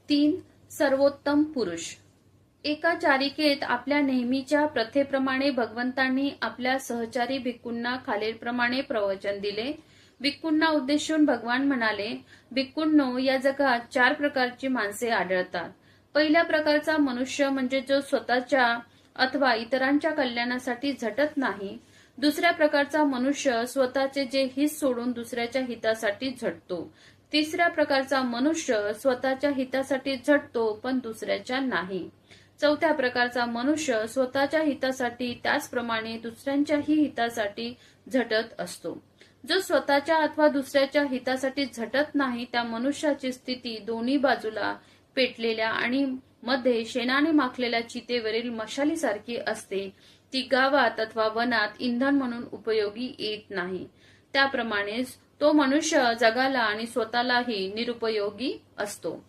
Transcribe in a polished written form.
3. सर्वोत्तम पुरुष. एका चारिकेत आपल्या नेहमीच्या प्रथेप्रमाणे भगवंतांनी आपल्या सहचारी भिक्खूंना खालीलप्रमाणे प्रवचन दिले. भिक्खूंना उद्देशून भगवान म्हणाले, भिक्खूंनो, या जगात 4 प्रकारची माणसे आढळतात. पहिल्या प्रकारचा मनुष्य म्हणजे जो स्वतःच्या अथवा इतरांच्या कल्याणासाठी झटत नाही. दुसऱ्या प्रकारचा मनुष्य स्वतःचे जे हित सोडून दुसऱ्याच्या हितासाठी झटतो. तिसऱ्या प्रकारचा मनुष्य स्वतःच्या हितासाठी झटतो पण दुसऱ्याच्या नाही. चौथ्या प्रकारचा मनुष्य स्वतःच्या हितासाठी त्याचप्रमाणे दुसऱ्यांच्याही हितासाठी झटत असतो. जो स्वतःच्या अथवा दुसऱ्याच्या हितासाठी झटत नाही त्या मनुष्याची स्थिती दोन्ही बाजूला पेटलेल्या आणि मध्ये शेणाने माखलेल्या चितेवरील मशालीसारखी असते. ती गावात अथवा वनात इंधन म्हणून उपयोगी येत नाही. त्याप्रमाणेच तो मनुष्य जगाला आणि स्वतःलाही निरुपयोगी असतो.